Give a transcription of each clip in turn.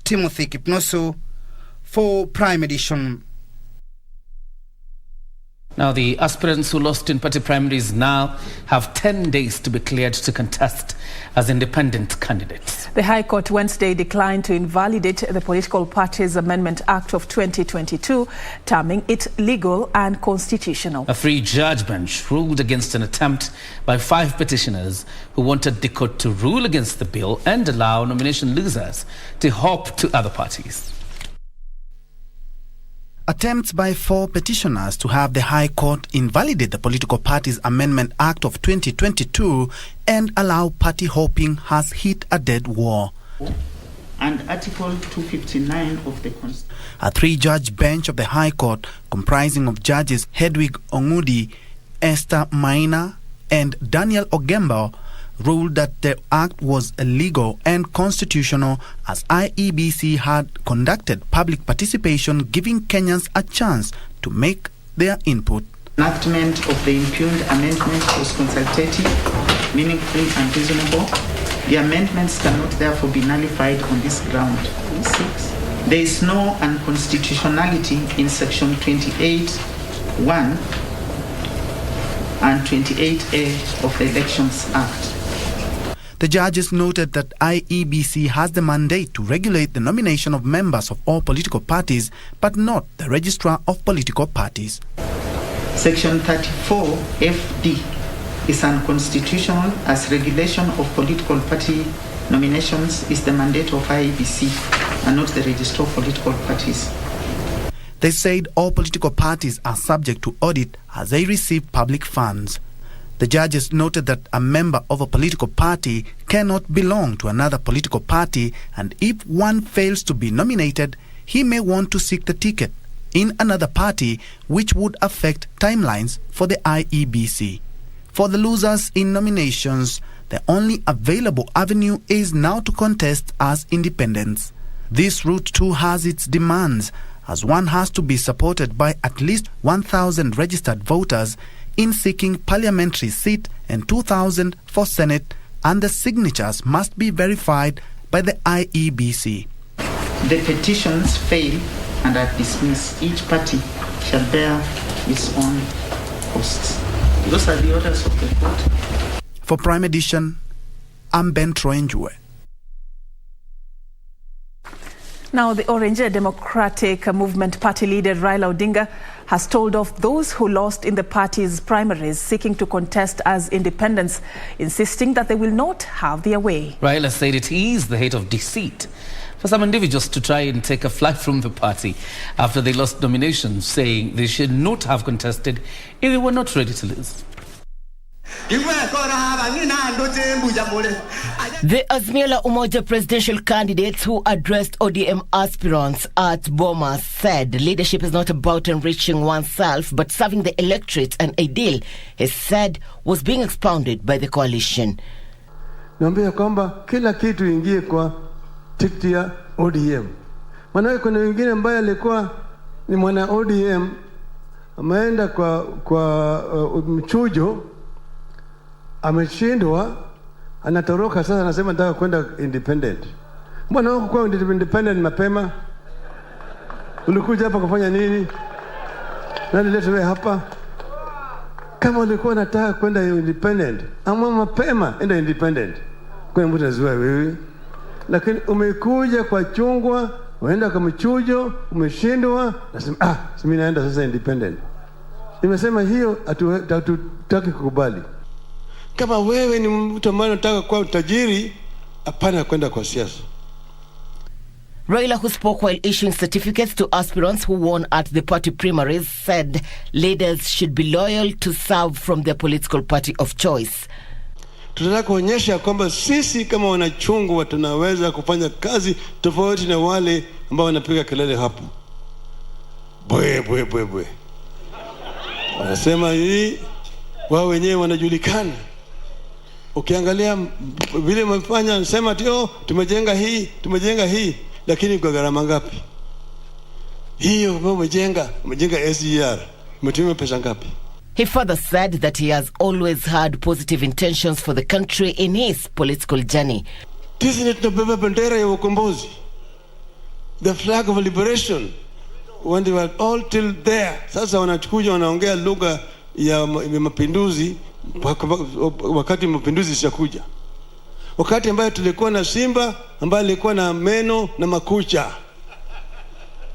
Timothy Kipnosu for Prime Edition. Now, the aspirants who lost in party primaries now have 10 days to be cleared to contest as independent candidates. The High Court Wednesday declined to invalidate the Political Parties Amendment Act of 2022, terming it legal and constitutional. A three-judge bench ruled against an attempt by 5 petitioners who wanted the court to rule against the bill and allow nomination losers to hop to other parties. Attempts by 4 petitioners to have the High Court invalidate the Political Parties Amendment Act of 2022 and allow party hopping has hit a dead wall. And Article 259 of the Constitution. A 3-judge bench of the High Court, comprising of Judges Hedwig Ongudi, Esther Maina, and Daniel Ogembo, ruled that the act was illegal and constitutional as IEBC had conducted public participation, giving Kenyans a chance to make their input. Enactment of the impugned amendment was consultative, meaningful and reasonable. The amendments cannot therefore be nullified on this ground. 6. There is no unconstitutionality in Section 28(1) and 28A of the Elections Act. The judges noted that IEBC has the mandate to regulate the nomination of members of all political parties, but not the registrar of political parties. Section 34FD is unconstitutional as regulation of political party nominations is the mandate of IEBC and not the registrar of political parties. They said all political parties are subject to audit as they receive public funds. The judges noted that a member of a political party cannot belong to another political party, and if one fails to be nominated, he may want to seek the ticket in another party, which would affect timelines for the IEBC. For the losers in nominations, the only available avenue is now to contest as independents. This route too has its demands, as one has to be supported by at least 1,000 registered voters in seeking parliamentary seat and 2,000 for Senate, and the signatures must be verified by the IEBC. The petitions fail and are dismissed. Each party shall bear its own costs. Those are the orders of the court. For Prime Edition, I'm Ben Troenjue. Now, the Orange Democratic Movement Party leader Raila Odinga has told off those who lost in the party's primaries seeking to contest as independents, insisting that they will not have their way. Raila said it is the hate of deceit for some individuals to try and take a flight from the party after they lost nominations, saying they should not have contested if they were not ready to lose. The Azimio la Umoja presidential candidates who addressed ODM aspirants at Bomas said leadership is not about enriching oneself but serving the electorate, an ideal he said was being expounded by the coalition. Naambia kwamba kila kitu ingie kwa tikiti ya ODM. Maana kuna wengine ambaye alikuwa ni mwana ODM ameenda kwa mchujo, ameshindwa, anatoroka sasa, anasema nataka kwenda independent. Mbona wako kwa independent mapema? Ulikuja hapa kufanya nini? Nani leta wewe hapa? Kama ulikuwa unataka kwenda independent, ama mapema enda independent. Kwa mtu azua wewe. Lakini umekuja kwa chungwa, unaenda kwa mchujo, umeshindwa, nasema mimi naenda sasa independent. Nimesema hiyo hatutaki kukubali. Kama wewe ni mtu ambaye unataka kuwa tajiri, hapana kwenda kwa siasa. Raila, who spoke while issuing certificates to aspirants who won at the party primaries, said leaders should be loyal to serve from their political party of choice. Tunataka kuonyesha kwamba sisi kama wanachungwa tunaweza kufanya kazi tofauti na wale ambao wanapiga kelele hapo. Bwe. Wanasema hii wao wenyewe wanajulikana. Ukiangalia vile wamefanya, nasema tumejenga hii, lakini kwa gharama ngapi? Hiyo umejenga SGR, umetumia pesa ngapi? He further said that he has always had positive intentions for the country in his political journey. Sisi tunabeba bendera ya ukombozi. the flag of liberation when they were all till there. Sasa wanakuja wanaongea lugha ya mapinduzi wakati mapinduzi sitakuja. Wakati ambayo tulikuwa na simba ambaye alikuwa na meno na makucha,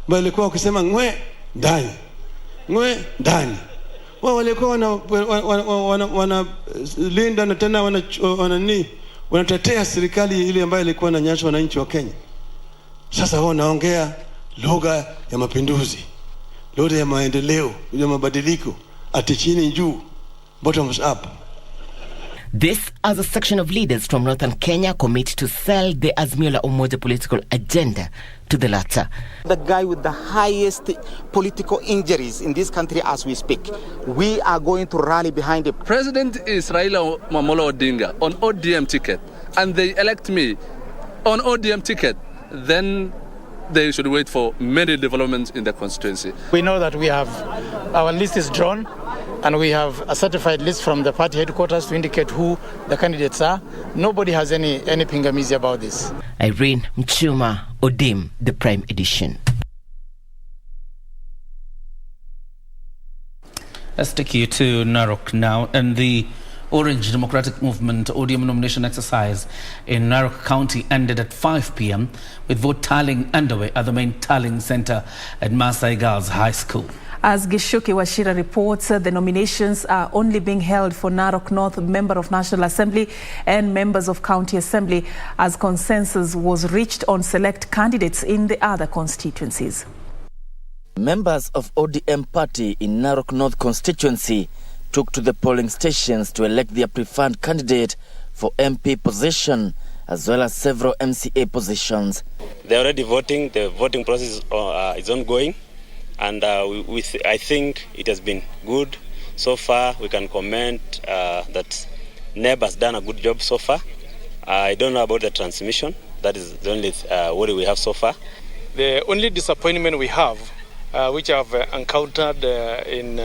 ambaye alikuwa wakisema ngwe ndani, ngwe ndani. Wao walikuwa wana linda na tena wanatetea serikali ile ambayo ilikuwa inanyanyasa wananchi wa Kenya. Sasa wao wanaongea lugha ya mapinduzi, lugha ya maendeleo, ya mabadiliko, ati chini juu, bottoms up. This as a section of leaders from northern Kenya commit to sell the Azimio la Umoja political agenda to the latter. The guy with the highest political injuries in this country as we speak. We are going to rally behind him. President is Raila Amolo Odinga on ODM ticket, and they elect me on ODM ticket. Then they should wait for many developments in the constituency. We know that our list is drawn, and we have a certified list from the party headquarters to indicate who the candidates are. Nobody has any pingamizi about this. Irene Mchuma, ODM, the Prime Edition. Let's take you to Narok now, and the Orange Democratic Movement ODM nomination exercise in Narok County ended at 5 p.m. with vote tallying underway at the main tallying center at Maasai Girls High School. As Gishuki Wachira reports, the nominations are only being held for Narok North Member of National Assembly and members of County Assembly, as consensus was reached on select candidates in the other constituencies. Members of ODM party in Narok North constituency took to the polling stations to elect their preferred candidate for MP position, as well as several MCA positions. They're already voting. The voting process is ongoing, and I think it has been good so far. We can comment that NEB has done a good job so far. I don't know about the transmission. That is the only worry we have so far. The only disappointment we have, which I've encountered in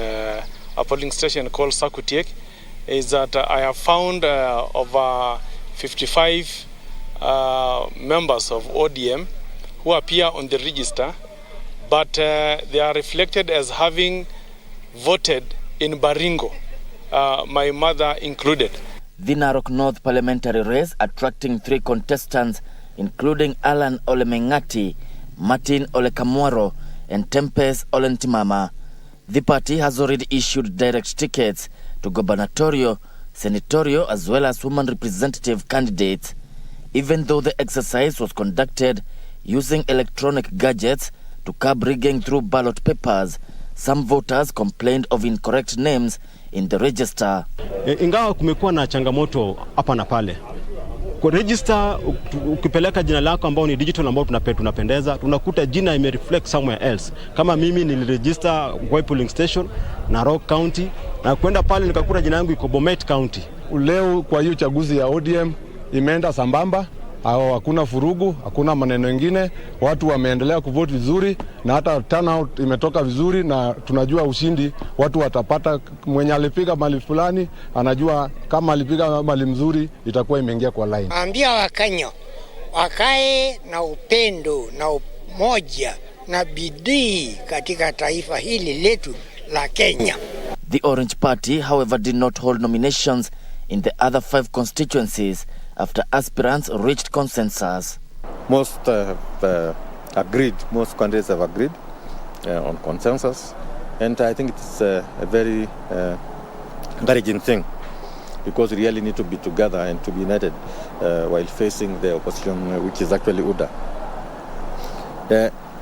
a polling station called Sakutiek, is that I have found over 55 members of ODM who appear on the register, but they are reflected as having voted in Baringo, my mother included. The Narok North parliamentary race attracting 3 contestants, including Alan Olemengati, Martin Olekamwaro, and Tempes Olentimama. The party has already issued direct tickets to gubernatorial, senatorial, as well as women representative candidates. Even though the exercise was conducted using electronic gadgets to curb rigging through ballot papers, some voters complained of incorrect names in the register. Ingawa kumekuwa na changamoto hapa na pale. Kwa register ukipeleka jina lako ambao ni digital ambao tunapendeza, tunakuta jina ime reflect somewhere else. Kama mimi niliregister kwa polling station Narok County na kwenda pale nikakuta jina yangu iko Bomet County. Leo kwa hiyo chaguzi ya ODM imeenda sambamba, hakuna furugu, hakuna maneno mengine, watu wameendelea kuvote vizuri na hata turnout imetoka vizuri, na tunajua ushindi watu watapata. Mwenye alipiga mali fulani anajua kama alipiga mali mzuri itakuwa imeingia kwa line. Ambia Wakenya wakae na upendo na umoja na bidii katika taifa hili letu la Kenya. The Orange Party, however, did not hold nominations in the other 5 constituencies after aspirants reached consensus. Most have agreed, most candidates have agreed on consensus, and I think it's a very encouraging thing, because we really need to be together and to be united while facing the opposition, which is actually UDA.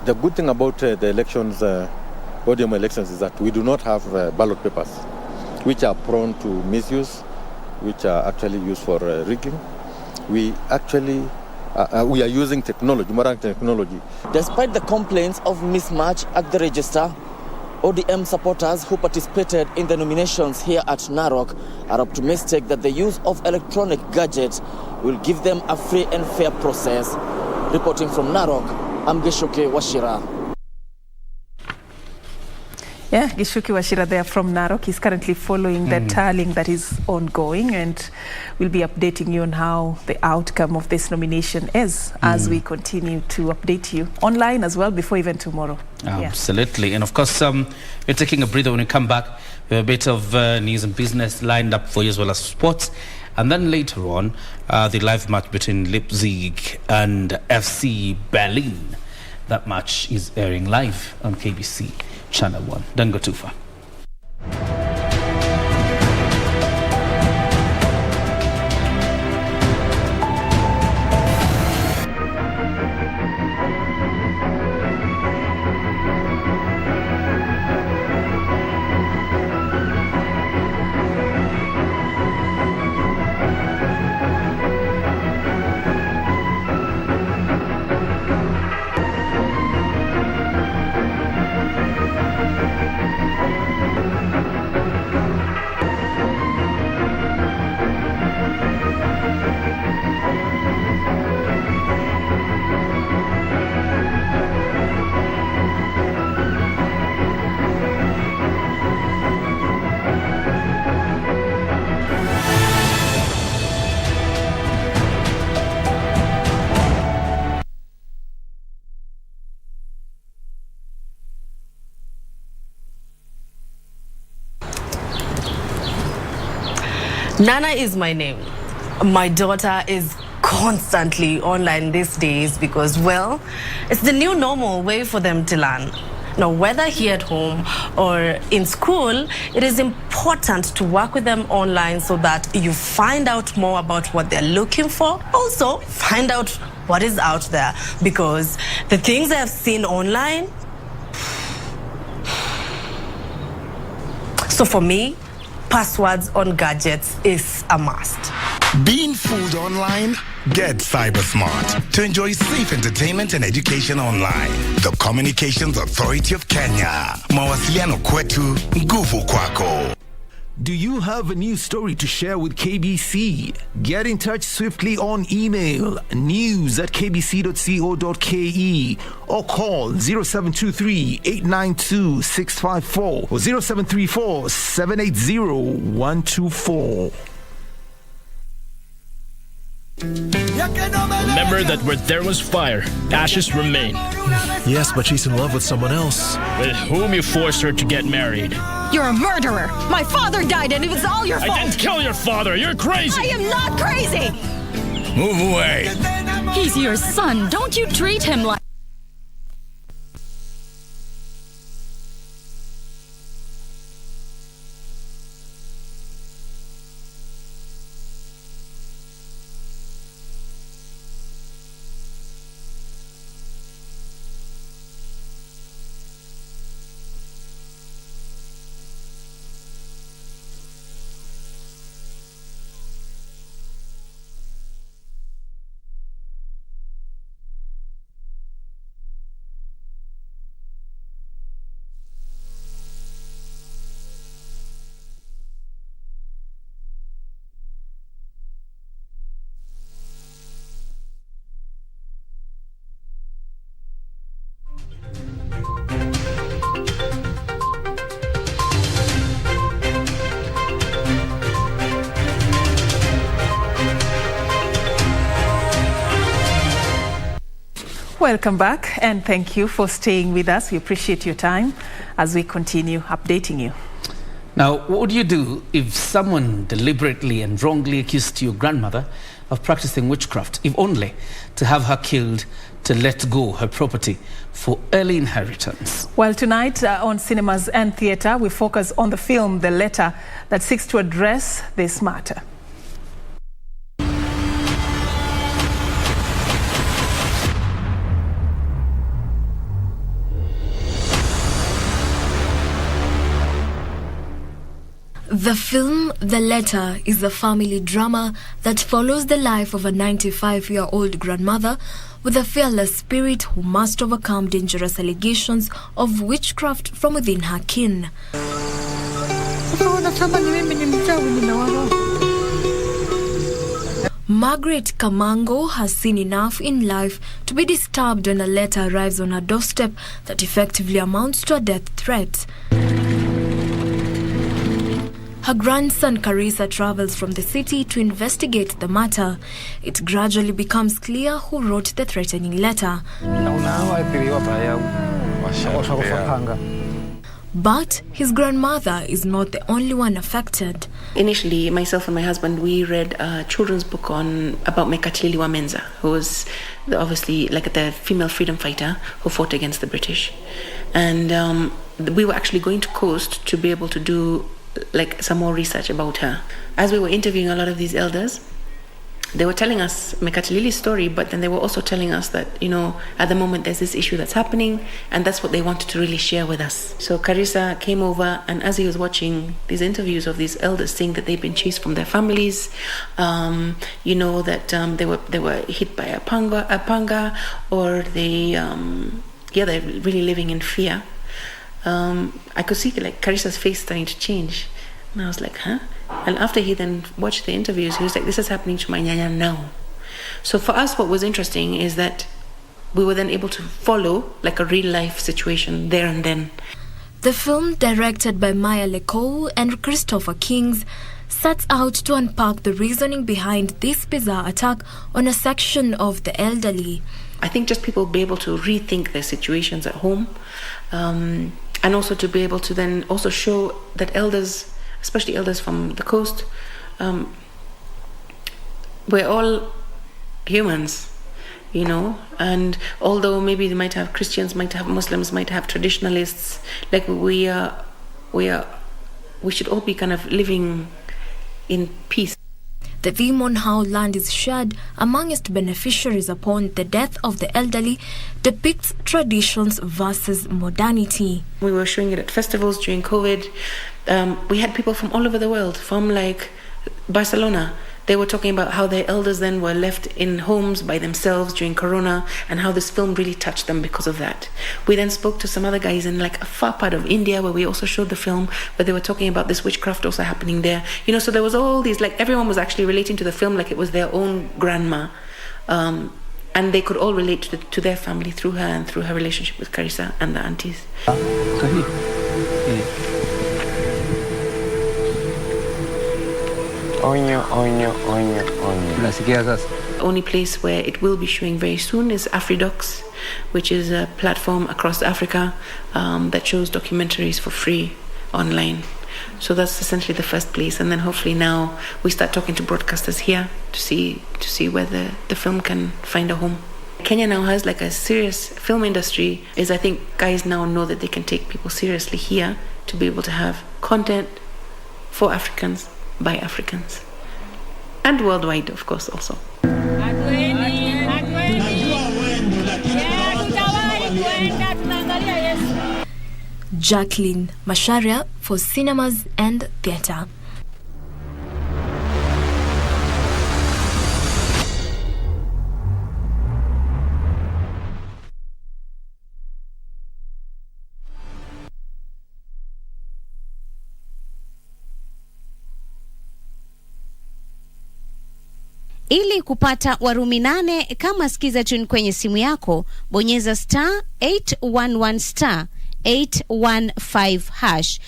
The good thing about the elections, ODM elections, is that we do not have ballot papers, which are prone to misuse, which are actually used for rigging. We are using technology, modern technology. Despite the complaints of mismatch at the register, ODM supporters who participated in the nominations here at Narok are optimistic that the use of electronic gadgets will give them a free and fair process. Reporting from Narok, I'm Gishuki Wachira. Yeah, Gishuki Wachira there from Narok is currently following the tallying that is ongoing, and we'll be updating you on how the outcome of this nomination is as we continue to update you online as well before even tomorrow. Absolutely. Yeah. And of course, we're taking a breather when we come back. We have a bit of news and business lined up for you as well as sports. And then later on, the live match between Leipzig and FC Berlin. That match is airing live on KBC Channel 1. Don't go too far. Nana is my name. My daughter is constantly online these days because, well, it's the new normal way for them to learn. Now, whether here at home or in school, it is important to work with them online so that you find out more about what they're looking for. Also, find out what is out there, because the things I have seen online. So for me, passwords on gadgets is a must. Being fooled online? Get CyberSmart to enjoy safe entertainment and education online. The Communications Authority of Kenya. Mawasiliano kwetu, nguvu kwako. Do you have a news story to share with KBC? Get in touch swiftly on email news@kbc.co.ke or call 0723-892-654 or 0734-780-124. Remember that where there was fire, ashes remain. Yes, but she's in love with someone else. With whom you forced her to get married. You're a murderer. My father died and it was all your fault. I didn't kill your father. You're crazy. I am not crazy. Move away. He's your son. Don't you treat him like... Welcome back, and thank you for staying with us. We appreciate your time as we continue updating you. Now, what would you do if someone deliberately and wrongly accused your grandmother of practicing witchcraft, if only to have her killed to let go her property for early inheritance? Well, tonight on cinemas and theatre, we focus on the film The Letter that seeks to address this matter. The film The Letter is a family drama that follows the life of a 95-year-old grandmother with a fearless spirit who must overcome dangerous allegations of witchcraft from within her kin. Margaret Kamango has seen enough in life to be disturbed when a letter arrives on her doorstep that effectively amounts to a death threat. Her grandson Carissa travels from the city to investigate the matter. It gradually becomes clear who wrote the threatening letter. But his grandmother is not the only one affected. Initially, myself and my husband, we read a children's book about Mekatilili Wamenza, who was obviously like the female freedom fighter who fought against the British. And we were actually going to Coast to be able to do like some more research about her. As we were interviewing a lot of these elders, they were telling us Mekatilili's story, but then they were also telling us that, you know, at the moment there's this issue that's happening, and that's what they wanted to really share with us. So Carissa came over, and as he was watching these interviews of these elders saying that they've been chased from their families, you know, that they were hit by a panga, or they're really living in fear. I could see like Carissa's face starting to change, and I was like, huh? And after he then watched the interviews, he was like, this is happening to my nyanya now. So for us, what was interesting is that we were then able to follow like a real life situation there and then. The film, directed by Maya Lekou and Christopher Kings, sets out to unpack the reasoning behind this bizarre attack on a section of the elderly. I think just people be able to rethink their situations at home, and also to be able to then also show that elders, especially elders from the coast, we're all humans, you know, and although maybe they might have Christians, might have Muslims, might have traditionalists, like we should all be kind of living in peace. The theme on how land is shared amongst beneficiaries upon the death of the elderly depicts traditions versus modernity. We were showing it at festivals during COVID. We had people from all over the world, from like Barcelona. They were talking about how their elders then were left in homes by themselves during Corona, and how this film really touched them because of that. We then spoke to some other guys in like a far part of India, where we also showed the film, where they were talking about this witchcraft also happening there. You know, so there was all these, like everyone was actually relating to the film like it was their own grandma. And they could all relate to their family through her and through her relationship with Carissa and the aunties. The only place where it will be showing very soon is AfriDocs, which is a platform across Africa that shows documentaries for free online. So that's essentially the first place, and then hopefully now we start talking to broadcasters here to see where the film can find a home. Kenya now has like a serious film industry. I think guys now know that they can take people seriously here to be able to have content for Africans by Africans, and worldwide, of course, also. Jacqueline Masharia for Cinemas and Theatre. Ili kupata Warumi 8 kama skiza tune kwenye simu yako, bonyeza *811 *815#.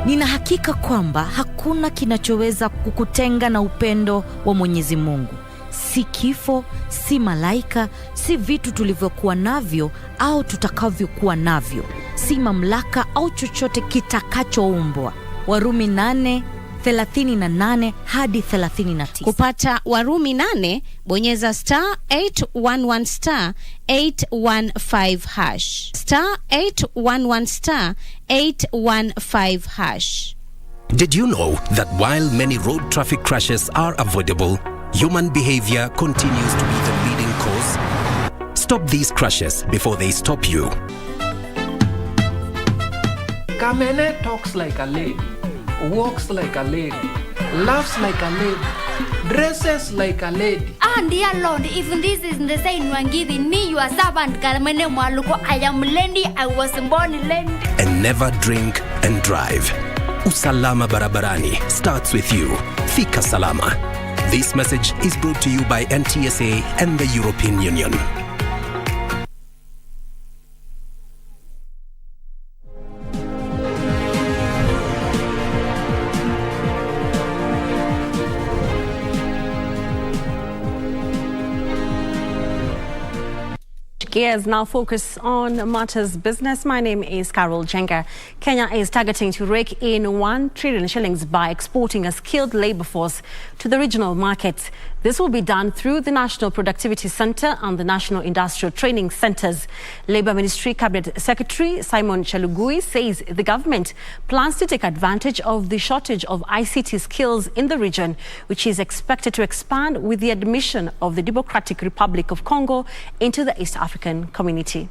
Nina hakika kwamba hakuna kinachoweza kukutenga na upendo wa Mwenyezi Mungu. Si kifo, si malaika, si vitu tulivyokuwa navyo au tutakavyokuwa navyo, si mamlaka au chochote kitakachoumbwa. Warumi 8:38 hadi 39. Kupata Warumi 8, bonyeza *811 *815#. *811 *815#. Did you know that while many road traffic crashes are avoidable, human behavior continues to be the leading cause? Stop these crashes before they stop you. Kamene talks like a lady, walks like a lady, laughs like a lady, dresses like a lady. And dear Lord, if this is the sign you are giving me, your servant Kamene Mwaluko, I am lady, I was born lady. And never drink and drive. USALAMA Barabarani starts with you. Fika Salama. This message is brought to you by NTSA and the European Union. Gears now focus on matters business. My name is Carol Jenga. Kenya is targeting to rake in 1 trillion shillings by exporting a skilled labor force to the regional markets. This will be done through the National Productivity Centre and the National Industrial Training Centres. Labour Ministry Cabinet Secretary Simon Chelugui says the government plans to take advantage of the shortage of ICT skills in the region, which is expected to expand with the admission of the Democratic Republic of Congo into the East African Community.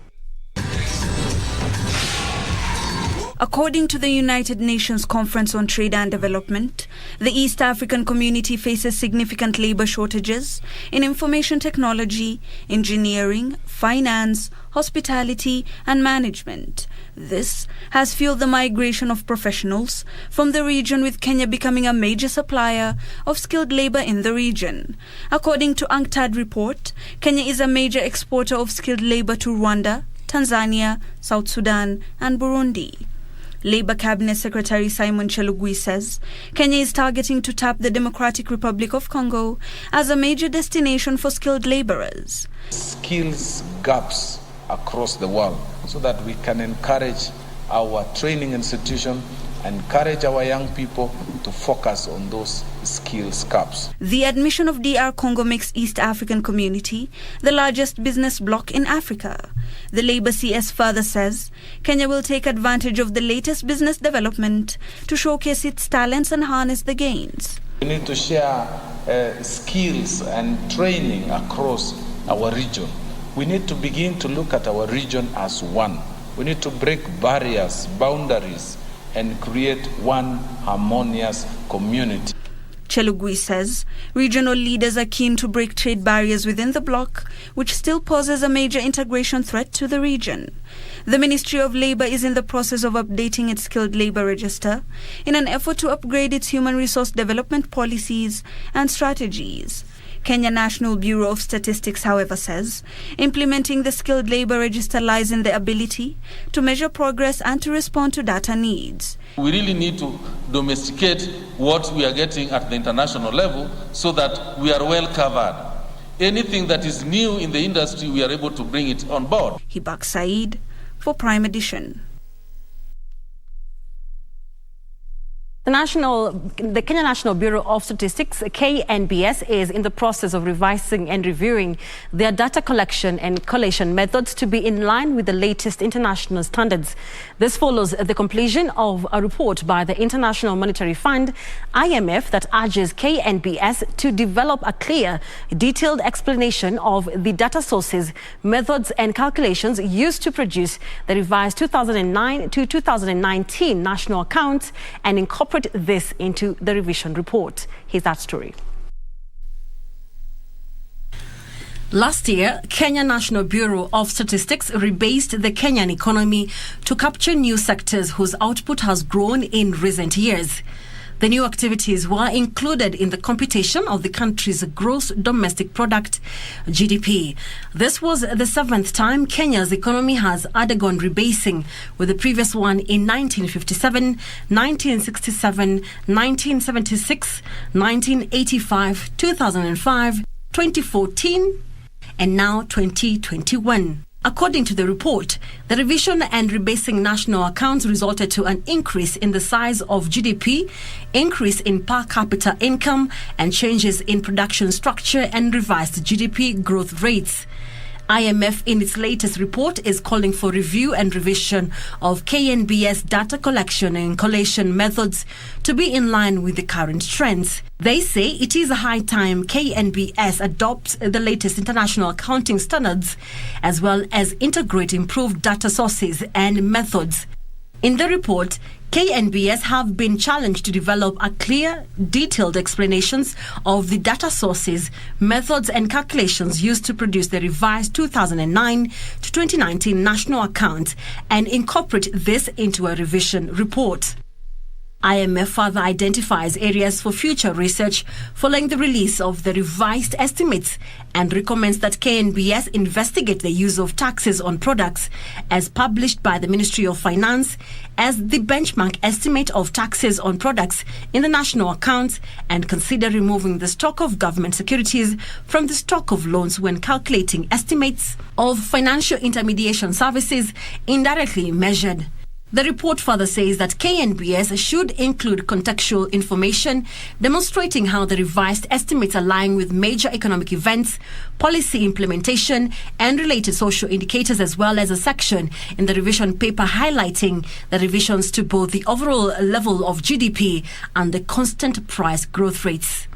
According to the United Nations Conference on Trade and Development, the East African community faces significant labor shortages in information technology, engineering, finance, hospitality and management. This has fueled the migration of professionals from the region, with Kenya becoming a major supplier of skilled labor in the region. According to UNCTAD report, Kenya is a major exporter of skilled labor to Rwanda, Tanzania, South Sudan and Burundi. Labour Cabinet Secretary Simon Chelugui says Kenya is targeting to tap the Democratic Republic of Congo as a major destination for skilled labourers. Skills gaps across the world so that we can encourage our training institution, encourage our young people to focus on those skills gaps. The admission of DR Congo makes East African community the largest business bloc in Africa. The Labour CS further says Kenya will take advantage of the latest business development to showcase its talents and harness the gains. We need to share skills and training across our region. We need to begin to look at our region as one. We need to break barriers, boundaries, and create one harmonious community. Chelugui says regional leaders are keen to break trade barriers within the bloc, which still poses a major integration threat to the region. The Ministry of Labour is in the process of updating its skilled labour register in an effort to upgrade its human resource development policies and strategies. Kenya National Bureau of Statistics, however, says implementing the skilled labour register lies in the ability to measure progress and to respond to data needs. We really need to domesticate what we are getting at the international level so that we are well covered. Anything that is new in the industry, we are able to bring it on board. Hibak Said for Prime Edition. The Kenya National Bureau of Statistics, KNBS, is in the process of revising and reviewing their data collection and collation methods to be in line with the latest international standards. This follows the completion of a report by the International Monetary Fund, IMF, that urges KNBS to develop a clear, detailed explanation of the data sources, methods and calculations used to produce the revised 2009 to 2019 national accounts and incorporate this into the revision report. Here's that story. Last year, Kenya National Bureau of Statistics rebased the Kenyan economy to capture new sectors whose output has grown in recent years. The new activities were included in the computation of the country's gross domestic product, GDP. This was the 7th time Kenya's economy has undergone rebasing, with the previous one in 1957, 1967, 1976, 1985, 2005, 2014, and now 2021. According to the report, the revision and rebasing national accounts resulted to an increase in the size of GDP, increase in per capita income, and changes in production structure and revised GDP growth rates. IMF, in its latest report, is calling for review and revision of KNBS data collection and collation methods to be in line with the current trends. They say it is a high time KNBS adopts the latest international accounting standards, as well as integrate improved data sources and methods. In the report, KNBS have been challenged to develop a clear, detailed explanations of the data sources, methods and calculations used to produce the revised 2009 to 2019 national accounts and incorporate this into a revision report. IMF further identifies areas for future research following the release of the revised estimates and recommends that KNBS investigate the use of taxes on products as published by the Ministry of Finance as the benchmark estimate of taxes on products in the national accounts and consider removing the stock of government securities from the stock of loans when calculating estimates of financial intermediation services indirectly measured. The report further says that KNBS should include contextual information demonstrating how the revised estimates align with major economic events, policy implementation, and related social indicators, as well as a section in the revision paper highlighting the revisions to both the overall level of GDP and the constant price growth rates.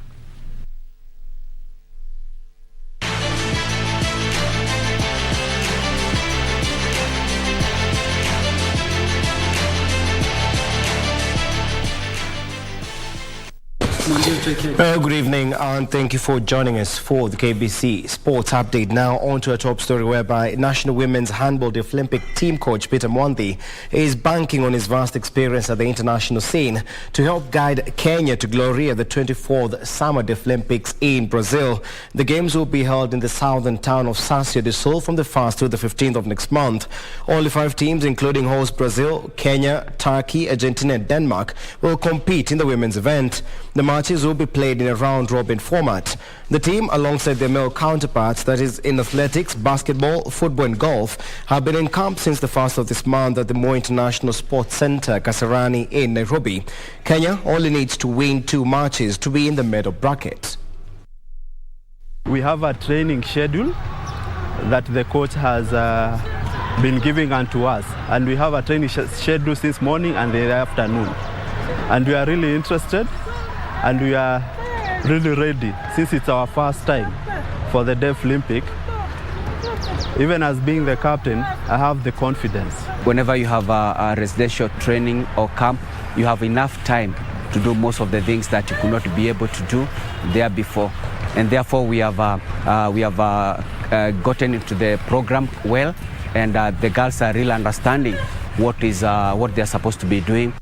Good evening and thank you for joining us for the KBC Sports Update. Now on to a top story whereby National Women's Handball Olympic team coach Peter Mwanthi is banking on his vast experience at the international scene to help guide Kenya to glory at the 24th Summer Olympics in Brazil. The games will be held in the southern town of Sasio do Sul from the 1st to the 15th of next month. Only 5 teams, including host Brazil, Kenya, Turkey, Argentina and Denmark, will compete in the women's event. The matches will be played in a round-robin format. The team, alongside their male counterparts, that is in athletics, basketball, football and golf, have been in camp since the 1st of this month at the Moi International Sports Centre, Kasarani in Nairobi. Kenya only needs to win 2 matches to be in the medal bracket. We have a training schedule that the coach has been giving unto us, and we have a training schedule since morning and the afternoon. And we are really interested and we are really ready since it's our first time for the Deaf Olympic. Even as being the captain, I have the confidence. Whenever you have a residential training or camp, you have enough time to do most of the things that you could not be able to do there before. And therefore we have gotten into the program well, and the girls are really understanding what they're supposed to be doing.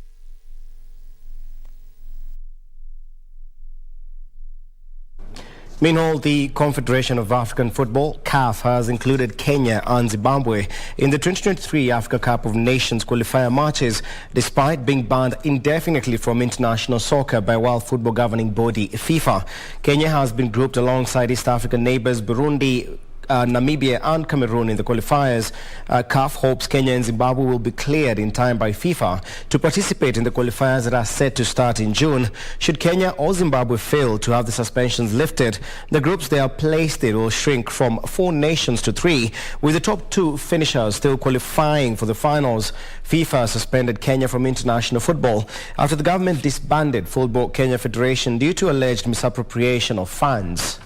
Meanwhile, the Confederation of African Football, CAF, has included Kenya and Zimbabwe in the 2023 Africa Cup of Nations qualifier matches, despite being banned indefinitely from international soccer by World Football Governing Body FIFA. Kenya has been grouped alongside East African neighbors Burundi, Namibia and Cameroon in the qualifiers. CAF hopes Kenya and Zimbabwe will be cleared in time by FIFA to participate in the qualifiers that are set to start in June. Should Kenya or Zimbabwe fail to have the suspensions lifted, the groups they are placed in will shrink from 4 nations to 3, with the top 2 finishers still qualifying for the finals. FIFA suspended Kenya from international football after the government disbanded Football Kenya Federation due to alleged misappropriation of funds.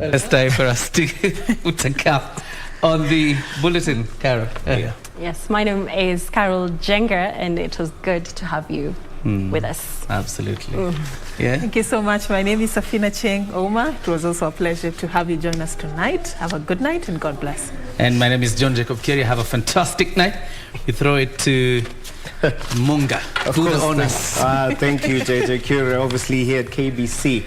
It's time for us to put a cap on the bulletin, Carol. Yeah. Yes, my name is Carol Jenga, and it was good to have you with us. Absolutely. Yeah. Thank you so much. My name is Serfine Achieng. Oma, it was also a pleasure to have you join us tonight. Have a good night and God bless. And my name is John Jacob Kioria. Have a fantastic night. We throw it to Munga. Do the honors. Thank you, JJ Kioria, obviously here at KBC.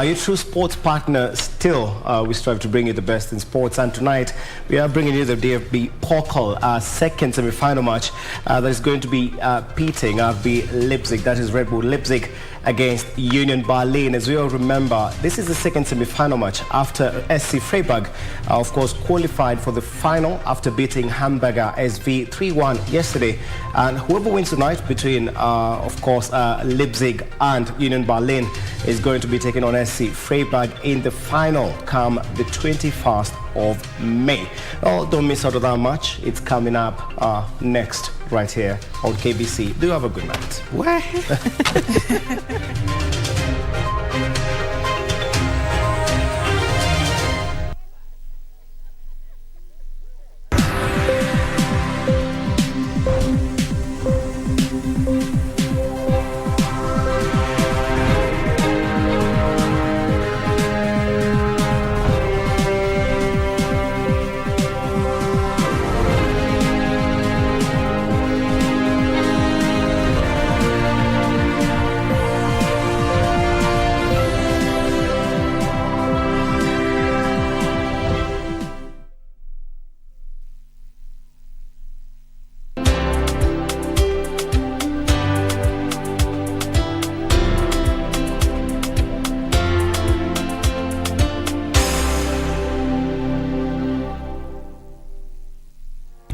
Your true sports partner still. We strive to bring you the best in sports, and tonight we are bringing you the DFB Pokal, our second semi-final match that is going to be pitting RB Leipzig, that is Red Bull Leipzig, against Union Berlin. As we all remember, this is the second semi-final match after SC Freiburg, of course, qualified for the final after beating Hamburger SV 3-1 yesterday. And whoever wins tonight between, of course, Leipzig and Union Berlin is going to be taking on SC Freiburg in the final come the 21st of May. Oh, don't miss out on that match. It's coming up next right here on KBC. Do have a good night. What?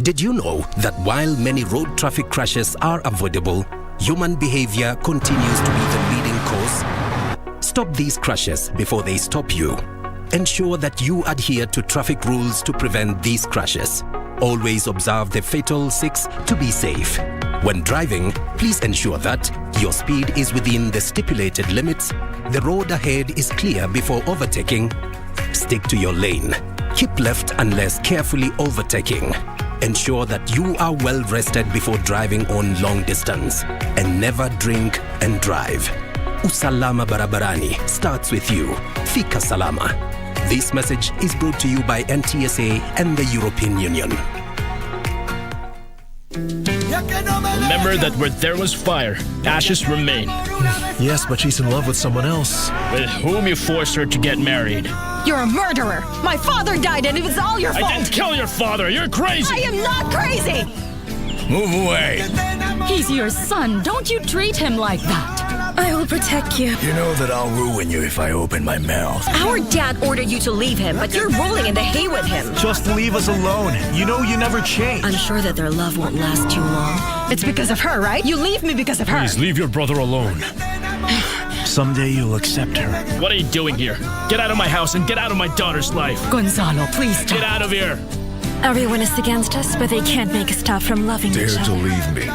Did you know that while many road traffic crashes are avoidable, human behavior continues to be the leading cause? Stop these crashes before they stop you. Ensure that you adhere to traffic rules to prevent these crashes. Always observe the fatal 6 to be safe. When driving, please ensure that your speed is within the stipulated limits, the road ahead is clear before overtaking, stick to your lane, keep left unless carefully overtaking. Ensure that you are well rested before driving on long distance, and never drink and drive. USALAMA BARABARANI starts with you. Fika Salama. This message is brought to you by NTSA and the European Union. Remember that where there was fire, ashes remain. Yes, but she's in love with someone else. With whom you forced her to get married. You're a murderer. My father died and it was all your fault. I didn't kill your father. You're crazy. I am not crazy. Move away. He's your son. Don't you treat him like that. I will protect you. You know that I'll ruin you if I open my mouth. Our dad ordered you to leave him, but you're rolling in the hay with him. Just leave us alone. You know you never change. I'm sure that their love won't last too long. It's because of her, right? You leave me because of her. Please leave your brother alone. Someday you'll accept her. What are you doing here? Get out of my house and get out of my daughter's life. Gonzalo, please stop. Get out of here. Everyone is against us, but they can't make us stop from loving each other. Dare to leave me.